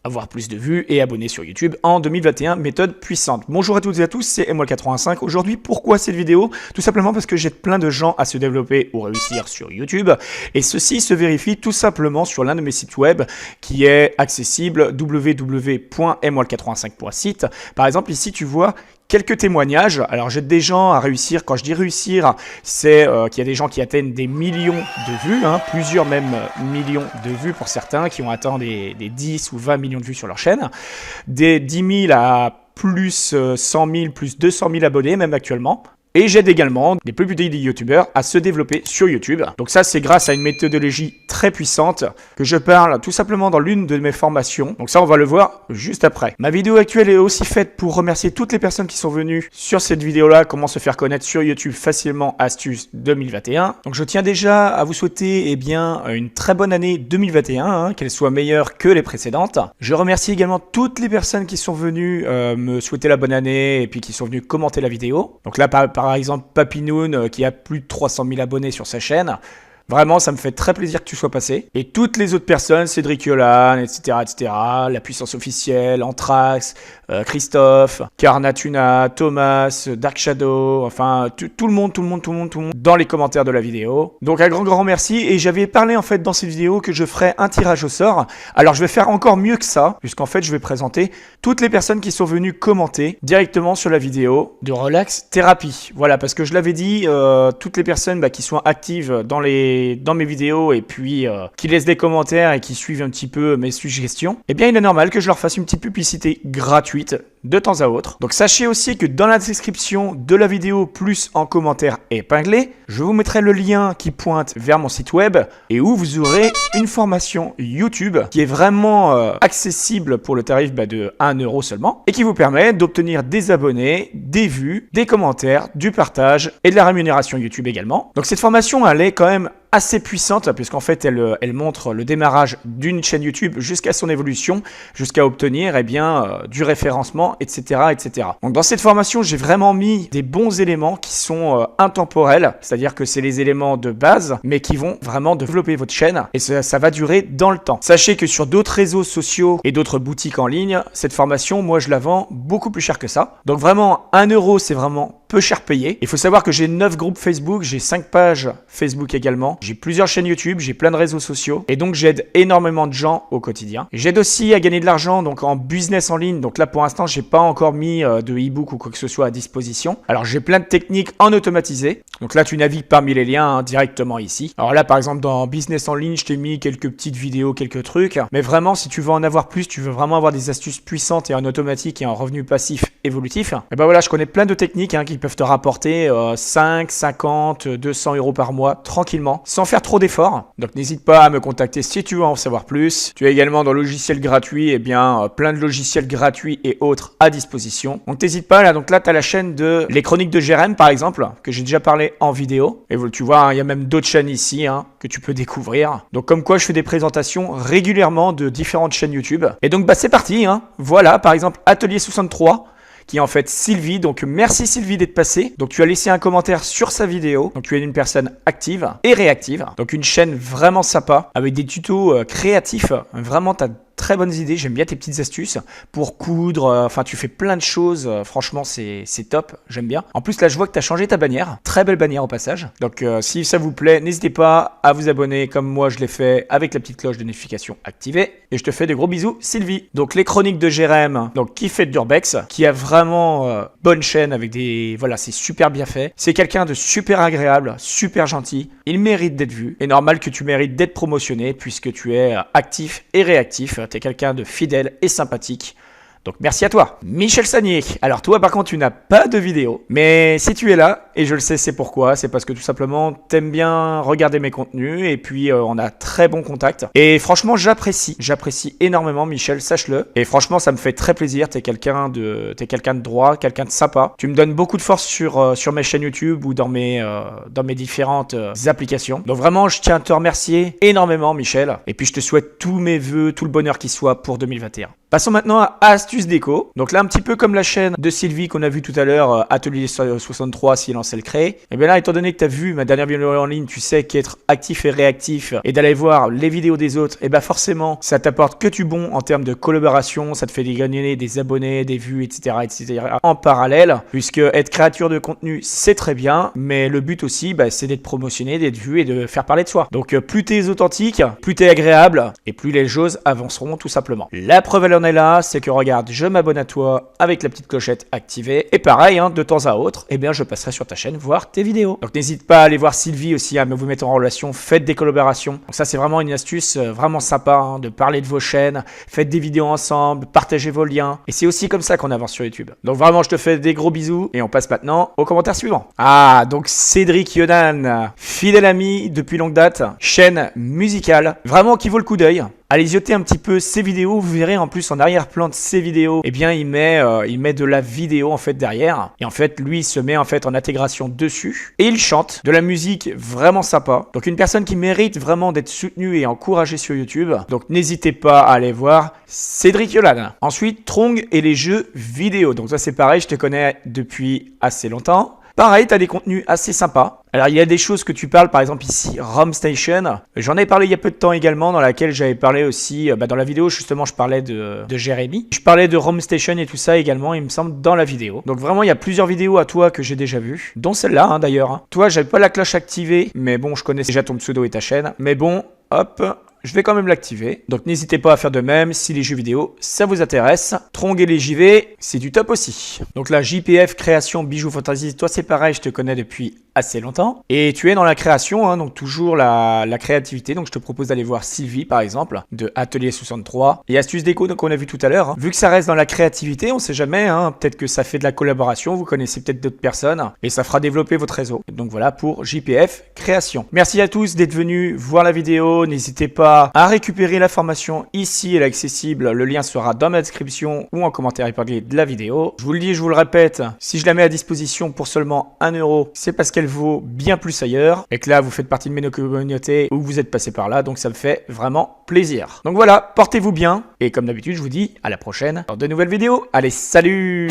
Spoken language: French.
avoir plus de vues et abonnés sur YouTube en 2021, méthode puissante. Bonjour à toutes et à tous, c'est MWall85. Aujourd'hui, pourquoi cette vidéo? Tout simplement parce que j'aide plein de gens à se développer ou réussir sur YouTube, et ceci se vérifie tout simplement sur l'un de mes sites web qui est accessible www.mwall85.site. Par exemple, ici tu vois quelques témoignages. Alors j'aide des gens à réussir. Quand je dis réussir, c'est qu'il y a des gens qui atteignent des millions de vues, plusieurs même millions de vues pour certains, qui ont atteint des 10 ou 20 millions de vues sur leur chaîne, des 10 000 à plus 100 000, plus 200 000 abonnés même actuellement. Et j'aide également des plus petits youtubeurs à se développer sur YouTube. Donc ça, c'est grâce à une méthodologie très puissante que je parle tout simplement dans l'une de mes formations. Donc ça, on va le voir juste après. Ma vidéo actuelle est aussi faite pour remercier toutes les personnes qui sont venues sur cette vidéo-là, comment se faire connaître sur YouTube facilement, astuce 2021. Donc je tiens déjà à vous souhaiter une très bonne année 2021, qu'elle soit meilleure que les précédentes. Je remercie également toutes les personnes qui sont venues me souhaiter la bonne année et puis qui sont venues commenter la vidéo. Donc là, par exemple, Papinoun qui a plus de 300 000 abonnés sur sa chaîne. Vraiment, ça me fait très plaisir que tu sois passé. Et toutes les autres personnes, Cédric Yolan, etc., La Puissance Officielle, Anthrax, Christophe, Carnatuna, Thomas, Dark Shadow, enfin, tout le monde dans les commentaires de la vidéo. Donc un grand merci. Et j'avais parlé en fait dans cette vidéo que je ferais un tirage au sort. Alors je vais faire encore mieux que ça, puisqu'en fait je vais présenter toutes les personnes qui sont venues commenter directement sur la vidéo de Relax Thérapie. Voilà, parce que je l'avais dit, toutes les personnes qui sont actives dans mes vidéos et puis qui laissent des commentaires et qui suivent un petit peu mes suggestions, eh bien il est normal que je leur fasse une petite publicité gratuite de temps à autre. Donc sachez aussi que dans la description de la vidéo plus en commentaire épinglé, je vous mettrai le lien qui pointe vers mon site web et où vous aurez une formation YouTube qui est vraiment accessible pour le tarif de 1 € seulement et qui vous permet d'obtenir des abonnés, des vues, des commentaires, du partage et de la rémunération YouTube également. Donc cette formation, elle est quand même assez puissante puisqu'en fait elle montre le démarrage d'une chaîne YouTube jusqu'à son évolution, jusqu'à obtenir du référencement, etc. Donc dans cette formation, j'ai vraiment mis des bons éléments qui sont intemporels, c'est-à-dire que c'est les éléments de base mais qui vont vraiment développer votre chaîne et ça va durer dans le temps. Sachez que sur d'autres réseaux sociaux et d'autres boutiques en ligne, cette formation, moi je la vends beaucoup plus cher que ça. Donc vraiment 1 € c'est vraiment peu cher payé. Il faut savoir que j'ai 9 groupes Facebook, j'ai 5 pages Facebook également, j'ai plusieurs chaînes YouTube, j'ai plein de réseaux sociaux et donc j'aide énormément de gens au quotidien. J'aide aussi à gagner de l'argent donc en business en ligne. Donc là pour l'instant, j'ai pas encore mis de e-book ou quoi que ce soit à disposition. Alors j'ai plein de techniques en automatisé. Donc là tu navigues parmi les liens directement ici. Alors là par exemple dans business en ligne, je t'ai mis quelques petites vidéos, quelques trucs. Mais vraiment si tu veux en avoir plus, tu veux vraiment avoir des astuces puissantes et en automatique et en revenu passif évolutif, et voilà, je connais plein de techniques qui peuvent te rapporter 5, 50, 200 € par mois tranquillement, sans faire trop d'efforts. Donc n'hésite pas à me contacter si tu veux en savoir plus. Tu es également dans logiciels gratuits, plein de logiciels gratuits et autres à disposition. Donc n'hésite pas, donc là tu as la chaîne de Les Chroniques de Jérém par exemple, que j'ai déjà parlé en vidéo. Et tu vois, il y a même d'autres chaînes ici que tu peux découvrir. Donc comme quoi je fais des présentations régulièrement de différentes chaînes YouTube. Et donc c'est parti, Voilà, par exemple Atelier 63. Qui est en fait Sylvie. Donc merci Sylvie d'être passée. Donc tu as laissé un commentaire sur sa vidéo. Donc tu es une personne active et réactive. Donc une chaîne vraiment sympa avec des tutos créatifs. Vraiment, tu as très bonnes idées, j'aime bien tes petites astuces pour coudre, tu fais plein de choses, franchement c'est top, j'aime bien. En plus là je vois que tu as changé ta bannière, très belle bannière au passage. Donc si ça vous plaît, n'hésitez pas à vous abonner comme moi je l'ai fait avec la petite cloche de notification activée. Et je te fais de gros bisous Sylvie. Donc Les Chroniques de Jérém, donc qui fait d'Urbex, qui a vraiment bonne chaîne avec c'est super bien fait. C'est quelqu'un de super agréable, super gentil, il mérite d'être vu. Et normal que tu mérites d'être promotionné puisque tu es actif et réactif. Tu es quelqu'un de fidèle et sympathique. Donc merci à toi. Michel Sagnier. Alors toi par contre tu n'as pas de vidéo. Mais si tu es là, et je le sais c'est pourquoi, c'est parce que tout simplement t'aimes bien regarder mes contenus et puis on a très bon contact. Et franchement j'apprécie énormément Michel, sache-le. Et franchement ça me fait très plaisir, t'es quelqu'un de droit, quelqu'un de sympa. Tu me donnes beaucoup de force sur mes chaînes YouTube ou dans mes différentes applications. Donc vraiment je tiens à te remercier énormément Michel. Et puis je te souhaite tous mes vœux, tout le bonheur qui soit pour 2021. Passons maintenant à Astuces Déco. Donc là, un petit peu comme la chaîne de Sylvie qu'on a vu tout à l'heure, Atelier 63, silence elle crée. Et bien là, étant donné que tu as vu ma dernière vidéo en ligne, tu sais qu'être actif et réactif et d'aller voir les vidéos des autres, et bien forcément, ça t'apporte que du bon en termes de collaboration, ça te fait gagner des abonnés, des vues, etc. en parallèle, puisque être créateur de contenu, c'est très bien, mais le but aussi, c'est d'être promotionné, d'être vu et de faire parler de soi. Donc plus tu es authentique, plus tu es agréable, et plus les choses avanceront tout simplement. La preuve, elle en est là, c'est que regarde, je m'abonne à toi avec la petite clochette activée. Et pareil, de temps à autre, eh bien je passerai sur ta chaîne voir tes vidéos. Donc n'hésite pas à aller voir Sylvie aussi, à vous mettre en relation, faites des collaborations. Donc ça c'est vraiment une astuce vraiment sympa, de parler de vos chaînes, faites des vidéos ensemble, partagez vos liens. Et c'est aussi comme ça qu'on avance sur YouTube. Donc vraiment je te fais des gros bisous et on passe maintenant au commentaire suivant. Ah, donc Cédric Yonan, fidèle ami depuis longue date, chaîne musicale, vraiment qui vaut le coup d'œil. Allez jeter un petit peu ses vidéos, vous verrez en plus en arrière-plan de ses vidéos, eh bien il met de la vidéo en fait derrière. Et en fait lui il se met en fait en intégration dessus et il chante de la musique vraiment sympa. Donc une personne qui mérite vraiment d'être soutenue et encouragée sur YouTube. Donc n'hésitez pas à aller voir Cédric Yolan. Ensuite Trong et les jeux vidéo. Donc ça c'est pareil, je te connais depuis assez longtemps. Pareil, tu as des contenus assez sympas. Alors, il y a des choses que tu parles, par exemple ici, ROM Station. J'en ai parlé il y a peu de temps également, dans laquelle j'avais parlé aussi, dans la vidéo, justement, je parlais de Jérémy. Je parlais de ROM Station et tout ça également, il me semble, dans la vidéo. Donc vraiment, il y a plusieurs vidéos à toi que j'ai déjà vues, dont celle-là, d'ailleurs. Toi, j'avais pas la cloche activée, mais bon, je connais déjà ton pseudo et ta chaîne. Mais bon, hop... je vais quand même l'activer. Donc n'hésitez pas à faire de même si les jeux vidéo, ça vous intéresse. Trong et les JV, c'est du top aussi. Donc là, JPF, création, bijoux, fantasy, toi c'est pareil, je te connais depuis assez longtemps. Et tu es dans la création, donc toujours la créativité. Donc je te propose d'aller voir Sylvie par exemple, de Atelier 63. Et Astuces Déco, donc on a vu tout à l'heure. Vu que ça reste dans la créativité, on sait jamais, peut-être que ça fait de la collaboration, vous connaissez peut-être d'autres personnes. Et ça fera développer votre réseau. Donc voilà pour JPF, création. Merci à tous d'être venus voir la vidéo. N'hésitez pas à récupérer la formation ici, elle est accessible, le lien sera dans ma description ou en commentaire épinglé de la vidéo. Je vous le dis, je vous le répète, si je la mets à disposition pour seulement 1 €, c'est parce qu'elle vaut bien plus ailleurs et que là vous faites partie de mes communautés ou vous êtes passé par là, donc ça me fait vraiment plaisir. Donc voilà, portez-vous bien et comme d'habitude je vous dis à la prochaine dans de nouvelles vidéos. Allez, salut!